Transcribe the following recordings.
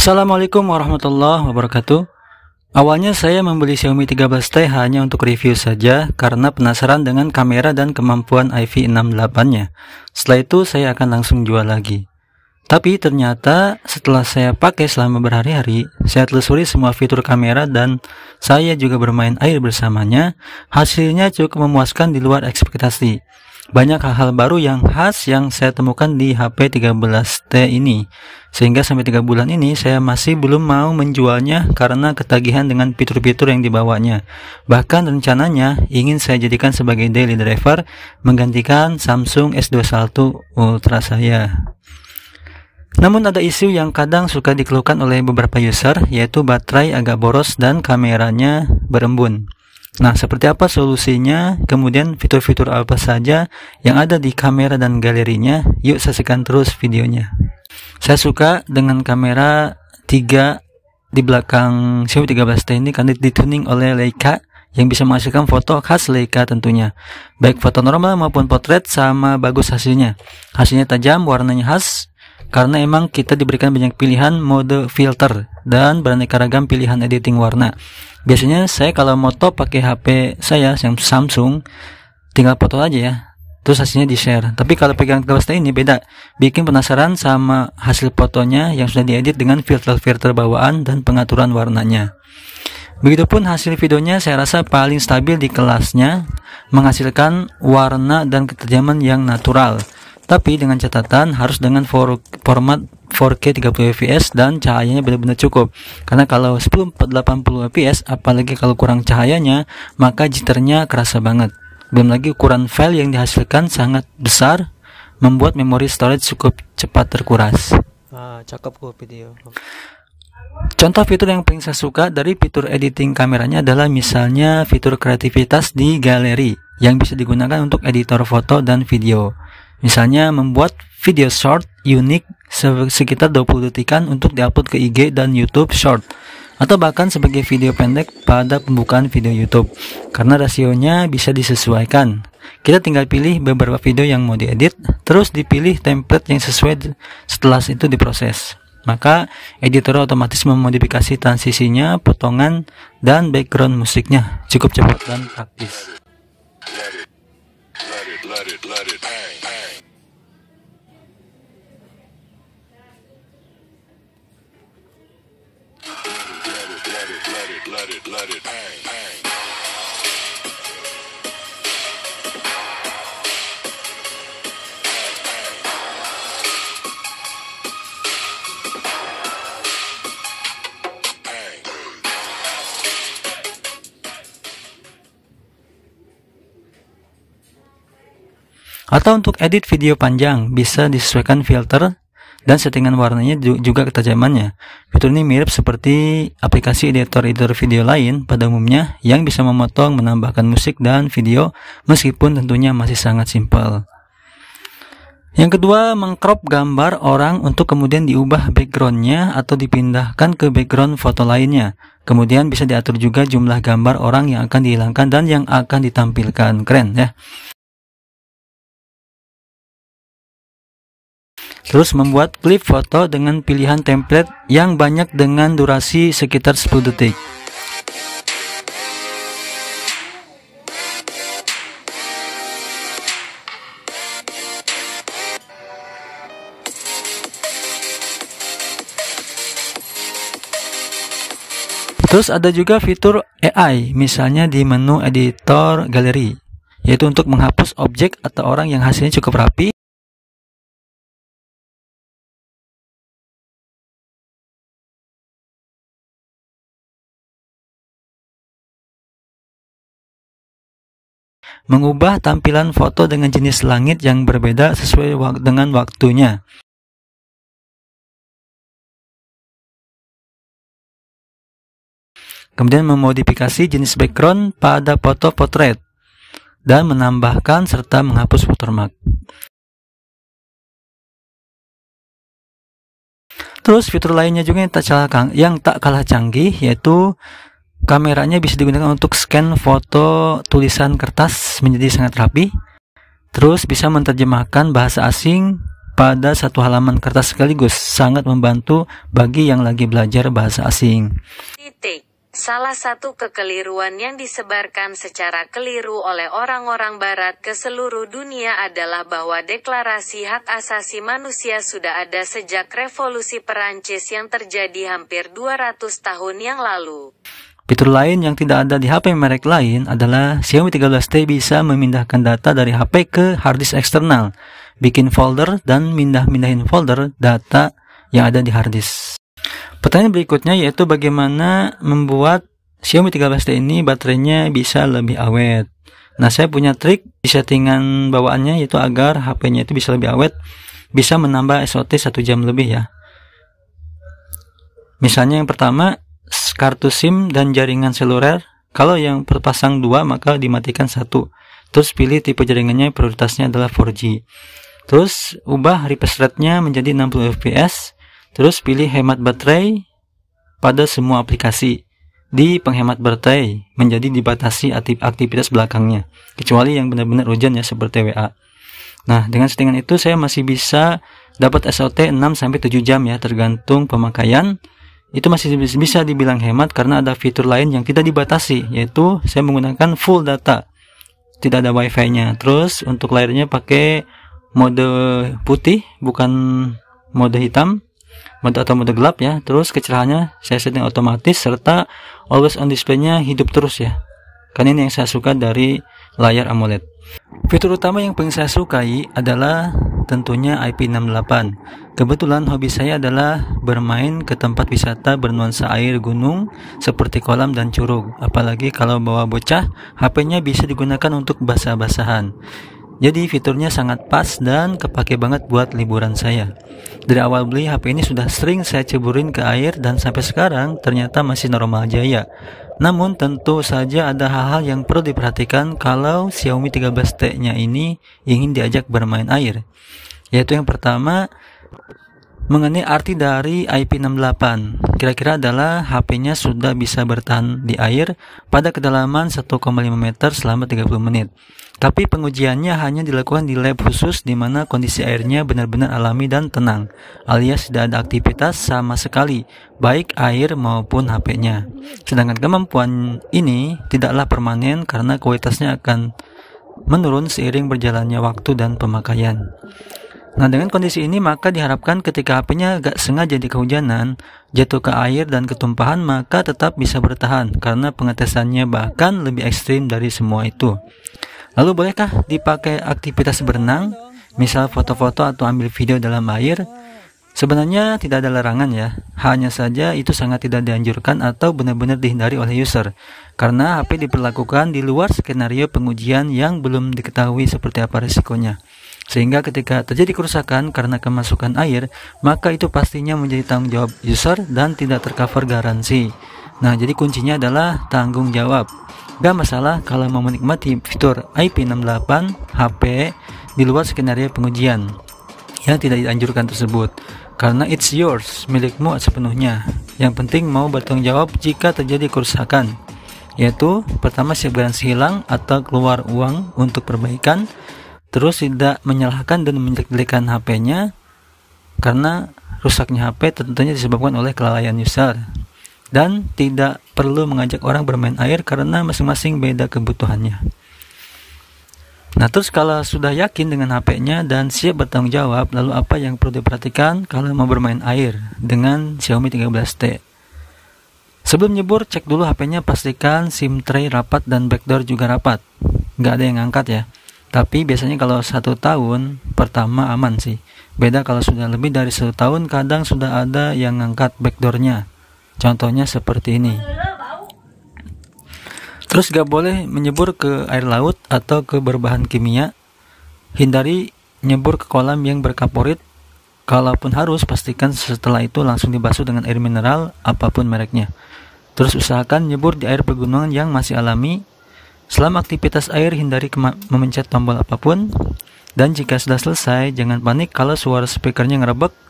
Assalamualaikum warahmatullahi wabarakatuh. Awalnya saya membeli Xiaomi 13T hanya untuk review saja karena penasaran dengan kamera dan kemampuan IP68-nya. Setelah itu saya akan langsung jual lagi. Tapi ternyata setelah saya pakai selama berhari-hari, saya telusuri semua fitur kamera dan saya juga bermain air bersamanya. Hasilnya cukup memuaskan di luar ekspektasi. Banyak hal-hal baru yang khas yang saya temukan di HP 13T ini. Sehingga sampai 3 bulan ini saya masih belum mau menjualnya karena ketagihan dengan fitur-fitur yang dibawanya. Bahkan rencananya ingin saya jadikan sebagai daily driver menggantikan Samsung S21 Ultra saya. Namun ada isu yang kadang suka dikeluhkan oleh beberapa user, yaitu baterai agak boros dan kameranya berembun. Nah, seperti apa solusinya? Kemudian fitur-fitur apa saja yang ada di kamera dan galerinya? Yuk saksikan terus videonya. Saya suka dengan kamera 3 di belakang Xiaomi 13T ini karena dituning oleh Leica yang bisa menghasilkan foto khas Leica tentunya. Baik foto normal maupun potret sama bagus hasilnya. Hasilnya tajam, warnanya khas. Karena emang kita diberikan banyak pilihan mode filter dan beraneka ragam pilihan editing warna. Biasanya saya kalau moto pakai HP saya yang Samsung, tinggal foto aja ya, terus hasilnya di-share. Tapi kalau pegang 13T ini beda, bikin penasaran sama hasil fotonya yang sudah diedit dengan filter-filter bawaan dan pengaturan warnanya. Begitupun hasil videonya saya rasa paling stabil di kelasnya, menghasilkan warna dan ketajaman yang natural. Tapi dengan catatan harus dengan format 4K 30 fps dan cahayanya benar-benar cukup. Karena kalau 1080 fps, apalagi kalau kurang cahayanya, maka jitternya kerasa banget. Belum lagi ukuran file yang dihasilkan sangat besar, membuat memori storage cukup cepat terkuras. Cakep kok video. Contoh fitur yang paling saya suka dari fitur editing kameranya adalah misalnya fitur kreativitas di galeri yang bisa digunakan untuk editor foto dan video. Misalnya membuat video short unik sekitar 20 detikan untuk diupload ke IG dan YouTube Short, atau bahkan sebagai video pendek pada pembukaan video YouTube. Karena rasionya bisa disesuaikan, kita tinggal pilih beberapa video yang mau diedit, terus dipilih template yang sesuai, setelah itu diproses. Maka editor otomatis memodifikasi transisinya, potongan, dan background musiknya. Cukup cepat dan praktis. Let it bang, bang. Let it bang, bang. Atau untuk edit video panjang, bisa disesuaikan filter dan settingan warnanya juga ketajamannya. Fitur ini mirip seperti aplikasi editor video lain pada umumnya yang bisa memotong, menambahkan musik dan video, meskipun tentunya masih sangat simpel. Yang kedua, mengcrop gambar orang untuk kemudian diubah backgroundnya atau dipindahkan ke background foto lainnya. Kemudian bisa diatur juga jumlah gambar orang yang akan dihilangkan dan yang akan ditampilkan. Keren ya. Terus membuat klip foto dengan pilihan template yang banyak dengan durasi sekitar 10 detik. Terus ada juga fitur AI, misalnya di menu editor galeri, yaitu untuk menghapus objek atau orang yang hasilnya cukup rapi. Mengubah tampilan foto dengan jenis langit yang berbeda sesuai dengan waktunya. Kemudian memodifikasi jenis background pada foto potret dan menambahkan serta menghapus watermark. Terus fitur lainnya juga yang tak kalah canggih, yaitu kameranya bisa digunakan untuk scan foto tulisan kertas menjadi sangat rapi. Terus bisa menerjemahkan bahasa asing pada satu halaman kertas sekaligus, sangat membantu bagi yang lagi belajar bahasa asing. Salah satu kekeliruan yang disebarkan secara keliru oleh orang-orang barat ke seluruh dunia adalah bahwa deklarasi hak asasi manusia sudah ada sejak revolusi Perancis yang terjadi hampir 200 tahun yang lalu. Fitur lain yang tidak ada di HP merek lain adalah Xiaomi 13T bisa memindahkan data dari HP ke harddisk eksternal, bikin folder dan mindahin folder data yang ada di harddisk. Pertanyaan berikutnya yaitu bagaimana membuat Xiaomi 13T ini baterainya bisa lebih awet. Nah, saya punya trik di settingan bawaannya yaitu agar HP-nya itu bisa lebih awet, bisa menambah SOT 1 jam lebih ya. Misalnya yang pertama, kartu SIM dan jaringan seluler. Kalau yang terpasang 2 maka dimatikan 1. Terus pilih tipe jaringannya, prioritasnya adalah 4G. Terus ubah refresh rate-nya menjadi 60 fps. Terus pilih hemat baterai pada semua aplikasi. Di penghemat baterai menjadi dibatasi aktivitas belakangnya, kecuali yang benar-benar urgent ya seperti WA. Nah, dengan settingan itu saya masih bisa dapat SOT 6-7 jam ya, tergantung pemakaian. Itu masih bisa dibilang hemat karena ada fitur lain yang tidak dibatasi, yaitu saya menggunakan full data, tidak ada wifi-nya. Terus untuk layarnya pakai mode putih, bukan mode hitam, mode atau mode gelap ya. Terus kecerahannya saya setting otomatis, serta always on display-nya hidup terus ya, karena ini yang saya suka dari layar AMOLED. Fitur utama yang paling saya sukai adalah tentunya IP68. Kebetulan hobi saya adalah bermain ke tempat wisata bernuansa air gunung seperti kolam dan curug. Apalagi kalau bawa bocah, HP-nya bisa digunakan untuk basah-basahan. Jadi fiturnya sangat pas dan kepake banget buat liburan saya. Dari awal beli HP ini sudah sering saya ceburin ke air dan sampai sekarang ternyata masih normal jaya. Namun tentu saja ada hal-hal yang perlu diperhatikan kalau Xiaomi 13T-nya ini ingin diajak bermain air. Yaitu yang pertama, mengenai arti dari IP68. Kira-kira adalah HP-nya sudah bisa bertahan di air pada kedalaman 1,5 meter selama 30 menit. Tapi pengujiannya hanya dilakukan di lab khusus di mana kondisi airnya benar-benar alami dan tenang, alias tidak ada aktivitas sama sekali, baik air maupun HP-nya. Sedangkan kemampuan ini tidaklah permanen karena kualitasnya akan menurun seiring berjalannya waktu dan pemakaian. Nah, dengan kondisi ini maka diharapkan ketika HP-nya gak sengaja di kehujanan, jatuh ke air dan ketumpahan maka tetap bisa bertahan karena pengetesannya bahkan lebih ekstrim dari semua itu. Lalu bolehkah dipakai aktivitas berenang, misal foto-foto atau ambil video dalam air? Sebenarnya tidak ada larangan ya, hanya saja itu sangat tidak dianjurkan atau benar-benar dihindari oleh user, karena HP diperlakukan di luar skenario pengujian yang belum diketahui seperti apa risikonya. Sehingga ketika terjadi kerusakan karena kemasukan air, maka itu pastinya menjadi tanggung jawab user dan tidak tercover garansi. Nah, jadi kuncinya adalah tanggung jawab. Gak masalah kalau mau menikmati fitur IP68 HP di luar skenario pengujian yang tidak dianjurkan tersebut, karena it's yours, milikmu sepenuhnya. Yang penting mau bertanggung jawab jika terjadi kerusakan, yaitu pertama siap garansi hilang atau keluar uang untuk perbaikan. Terus tidak menyalahkan dan menjelek-jelekan HP-nya karena rusaknya HP tentunya disebabkan oleh kelalaian user. Dan tidak perlu mengajak orang bermain air karena masing-masing beda kebutuhannya. Nah, terus kalau sudah yakin dengan HP-nya dan siap bertanggung jawab, lalu apa yang perlu diperhatikan kalau mau bermain air dengan Xiaomi 13T? Sebelum nyebur, cek dulu HP-nya, pastikan SIM tray rapat dan backdoor juga rapat. Nggak ada yang ngangkat ya. Tapi biasanya kalau 1 tahun pertama aman sih. Beda kalau sudah lebih dari 1 tahun, kadang sudah ada yang ngangkat backdoornya. Contohnya seperti ini. Terus gak boleh menyebur ke air laut atau ke berbahan kimia. Hindari nyebur ke kolam yang berkaporit. Kalaupun harus, pastikan setelah itu langsung dibasuh dengan air mineral apapun mereknya. Terus usahakan nyebur di air pegunungan yang masih alami. Selama aktivitas air, hindari memencet tombol apapun. Dan jika sudah selesai, jangan panik kalau suara speakernya ngerebek.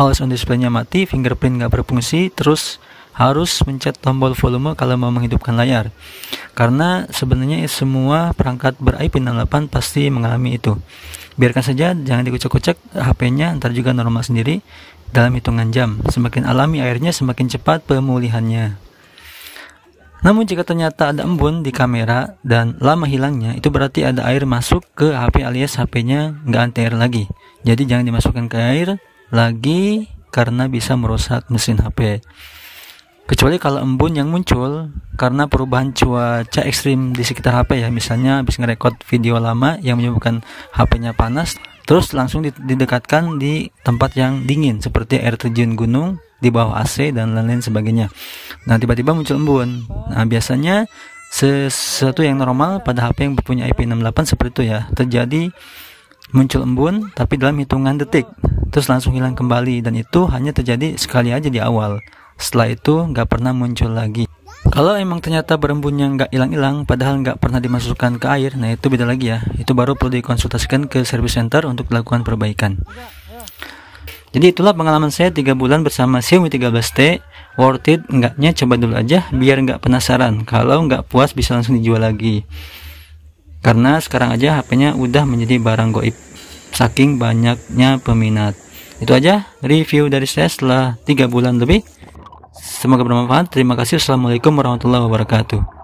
always on display-nya mati, fingerprint nggak berfungsi, terus harus mencet tombol volume kalau mau menghidupkan layar. Karena sebenarnya semua perangkat ber-IP68 pasti mengalami itu. Biarkan saja, jangan dikucek-kucek HP-nya, ntar juga normal sendiri dalam hitungan jam. Semakin alami airnya, semakin cepat pemulihannya. Namun jika ternyata ada embun di kamera dan lama hilangnya, itu berarti ada air masuk ke HP alias HP-nya nggak anti air lagi. Jadi jangan dimasukkan ke air lagi karena bisa merusak mesin HP. Kecuali kalau embun yang muncul karena perubahan cuaca ekstrim di sekitar HP ya. Misalnya habis ngerekord video lama yang menyebabkan HP-nya panas, terus langsung didekatkan di tempat yang dingin seperti air terjun gunung, di bawah AC dan lain-lain sebagainya. Nah, tiba-tiba muncul embun. Nah, biasanya sesuatu yang normal pada HP yang punya IP68 seperti itu ya. Terjadi muncul embun tapi dalam hitungan detik, terus langsung hilang kembali, dan itu hanya terjadi sekali aja di awal. Setelah itu nggak pernah muncul lagi. Kalau emang ternyata berembunnya nggak hilang-hilang padahal nggak pernah dimasukkan ke air, nah itu beda lagi ya. Itu baru perlu dikonsultasikan ke service center untuk dilakukan perbaikan. Jadi itulah pengalaman saya 3 bulan bersama Xiaomi 13T. Worth it enggaknya, coba dulu aja biar nggak penasaran. Kalau nggak puas bisa langsung dijual lagi. Karena sekarang aja HP-nya udah menjadi barang goib saking banyaknya peminat. Itu aja review dari saya setelah 3 bulan lebih. Semoga bermanfaat. Terima kasih. Assalamualaikum warahmatullahi wabarakatuh.